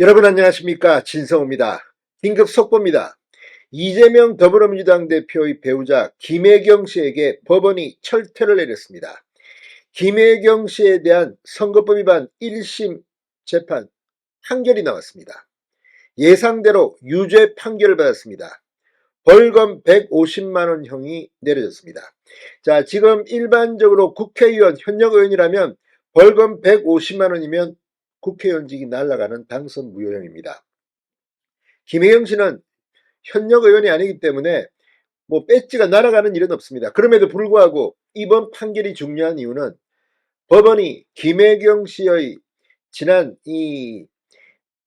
여러분 안녕하십니까, 진성호입니다. 긴급 속보입니다. 이재명 더불어민주당 대표의 배우자 김혜경 씨에게 법원이 철퇴를 내렸습니다. 김혜경 씨에 대한 선거법 위반 1심 재판 판결이 나왔습니다. 예상대로 유죄 판결을 받았습니다. 벌금 150만 원형이 내려졌습니다. 자, 지금 일반적으로 국회의원, 현역 의원이라면 벌금 150만 원이면 국회의원직이 날아가는 당선 무효형입니다. 김혜경 씨는 현역 의원이 아니기 때문에 배지가 날아가는 일은 없습니다. 그럼에도 불구하고 이번 판결이 중요한 이유는 법원이 김혜경 씨의 지난 이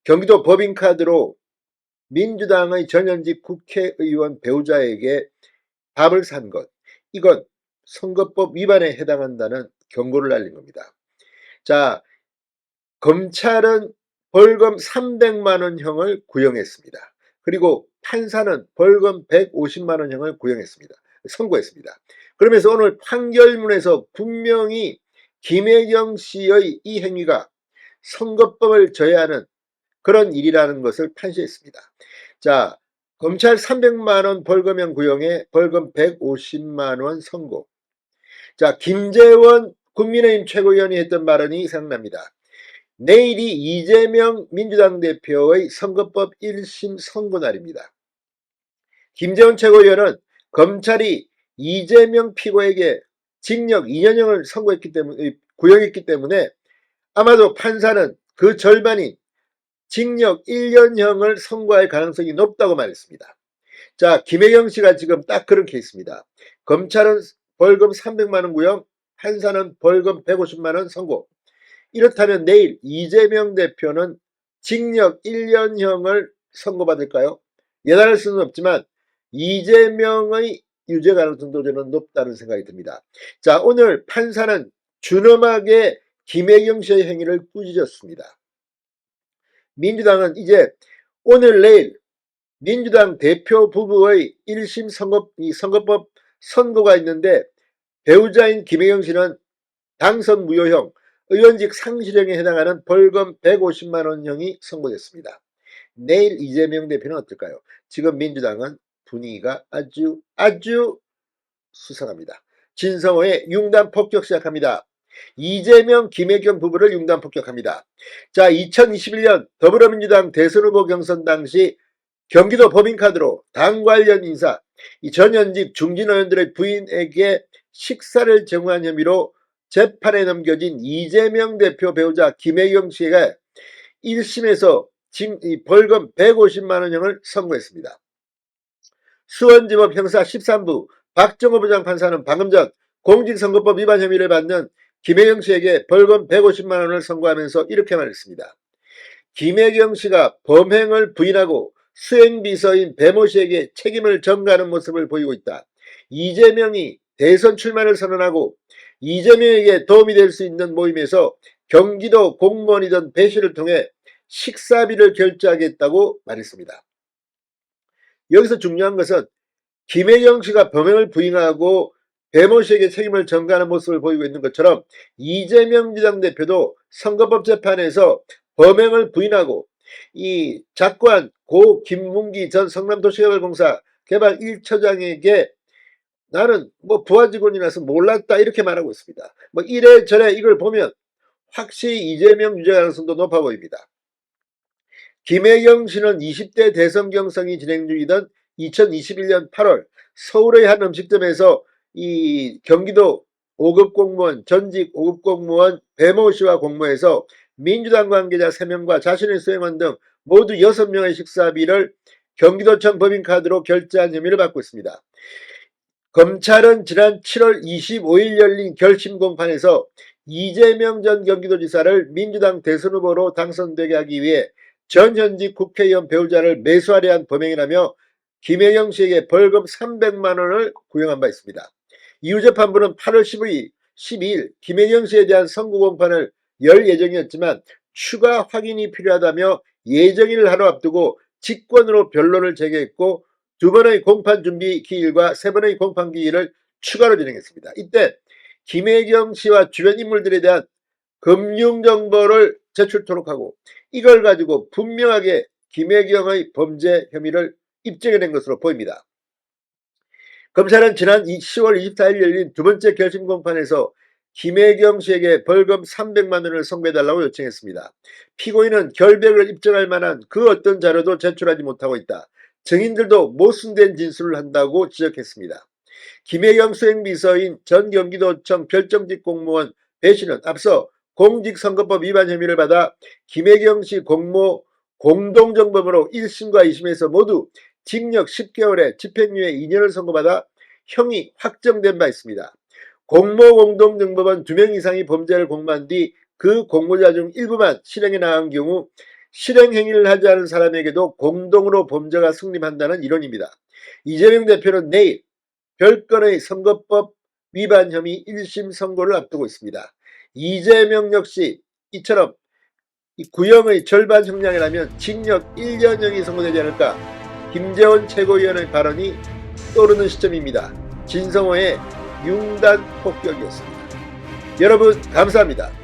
경기도 법인카드로 민주당의 전현직 국회의원 배우자에게 밥을 산 것, 이건 선거법 위반에 해당한다는 경고를 날린 겁니다. 자, 검찰은 벌금 300만 원형을 구형했습니다. 그리고 판사는 벌금 150만 원형을 선고했습니다. 그러면서 오늘 판결문에서 분명히 김혜경 씨의 이 행위가 선거법을 저해하는 그런 일이라는 것을 판시했습니다. 자, 검찰 300만 원 벌금형 구형에 벌금 150만 원 선고. 자, 김재원 국민의힘 최고위원이 했던 발언이 생각납니다. 내일이 이재명 민주당 대표의 선거법 1심 선고 날입니다. 김재원 최고위원은 검찰이 이재명 피고에게 징역 2년형을 구형했기 때문에 아마도 판사는 그 절반인 징역 1년형을 선고할 가능성이 높다고 말했습니다. 자, 김혜경 씨가 지금 딱 그런 케이스입니다. 검찰은 벌금 300만 원 구형, 판사는 벌금 150만 원 선고. 이렇다면 내일 이재명 대표는 징역 1년형을 선고받을까요? 예단할 수는 없지만 이재명의 유죄 가능성도 저는 높다는 생각이 듭니다. 자, 오늘 판사는 준엄하게 김혜경 씨의 행위를 꾸짖었습니다. 민주당은 이제 오늘 내일 민주당 대표 부부의 1심 선거법 선고가 있는데 배우자인 김혜경 씨는 당선 무효형, 의원직 상실형에 해당하는 벌금 150만 원형이 선고됐습니다. 내일 이재명 대표는 어떨까요? 지금 민주당은 분위기가 아주 수상합니다. 진성호의 융단 폭격 시작합니다. 이재명, 김혜경 부부를 융단 폭격합니다. 자, 2021년 더불어민주당 대선 후보 경선 당시 경기도 법인카드로 당 관련 인사, 이 전현직 중진 의원들의 부인에게 식사를 제공한 혐의로 재판에 넘겨진 이재명 대표 배우자 김혜경 씨가 1심에서 벌금 150만 원형을 선고했습니다. 수원지법 형사 13부 박정호 부장판사는 방금 전 공직선거법 위반 혐의를 받는 김혜경 씨에게 벌금 150만 원을 선고하면서 이렇게 말했습니다. 김혜경 씨가 범행을 부인하고 수행비서인 배모 씨에게 책임을 전가하는 모습을 보이고 있다. 이재명이 대선 출마를 선언하고 이재명에게 도움이 될 수 있는 모임에서 경기도 공무원이던 배 씨를 통해 식사비를 결제하겠다고 말했습니다. 여기서 중요한 것은 김혜경 씨가 범행을 부인하고 배모 씨에게 책임을 전가하는 모습을 보이고 있는 것처럼 이재명 민주당 대표도 선거법 재판에서 범행을 부인하고 이 작고한 고 김문기 전 성남도시개발공사 개발 1처장에게 나는 부하 직원이라서 몰랐다 이렇게 말하고 있습니다. 이래저래 이걸 보면 확실히 이재명 유죄 가능성도 높아 보입니다. 김혜경 씨는 20대 대선 경선이 진행 중이던 2021년 8월 서울의 한 음식점에서 이 경기도 5급 공무원, 전직 5급 공무원 배모 씨와 공모해서 민주당 관계자 3명과 자신의 수행원 등 모두 6명의 식사비를 경기도청 법인카드로 결제한 혐의를 받고 있습니다. 검찰은 지난 7월 25일 열린 결심 공판에서 이재명 전 경기도지사를 민주당 대선 후보로 당선되게 하기 위해 전현직 국회의원 배우자를 매수하려 한 범행이라며 김혜경 씨에게 벌금 300만 원을 구형한 바 있습니다. 이후 재판부는 8월 12일 김혜경 씨에 대한 선고 공판을 열 예정이었지만 추가 확인이 필요하다며 예정일을 하루 앞두고 직권으로 변론을 제기했고 2번의 공판 준비 기일과 3번의 공판 기일을 추가로 진행했습니다. 이때 김혜경 씨와 주변 인물들에 대한 금융 정보를 제출토록 하고 이걸 가지고 분명하게 김혜경의 범죄 혐의를 입증해낸 것으로 보입니다. 검찰은 지난 10월 24일 열린 두 번째 결심 공판에서 김혜경 씨에게 벌금 300만 원을 선고해달라고 요청했습니다. 피고인은 결백을 입증할 만한 그 어떤 자료도 제출하지 못하고 있다. 증인들도 모순된 진술을 한다고 지적했습니다. 김혜경 수행비서인 전 경기도청 별정직 공무원 배 씨는 앞서 공직선거법 위반 혐의를 받아 김혜경 씨 공모 공동정범으로 1심과 2심에서 모두 징역 10개월에 집행유예 2년을 선고받아 형이 확정된 바 있습니다. 공모 공동정범은 2명 이상이 범죄를 공모한 뒤 그 공모자 중 일부만 실행에 나간 경우 실행행위를 하지 않은 사람에게도 공동으로 범죄가 성립한다는 이론입니다. 이재명 대표는 내일 별건의 선거법 위반 혐의 1심 선고를 앞두고 있습니다. 이재명 역시 이처럼 구형의 절반 형량이라면 징역 1년형이 선고되지 않을까 김재원 최고위원의 발언이 떠오르는 시점입니다. 진성호의 융단 폭격이었습니다. 여러분 감사합니다.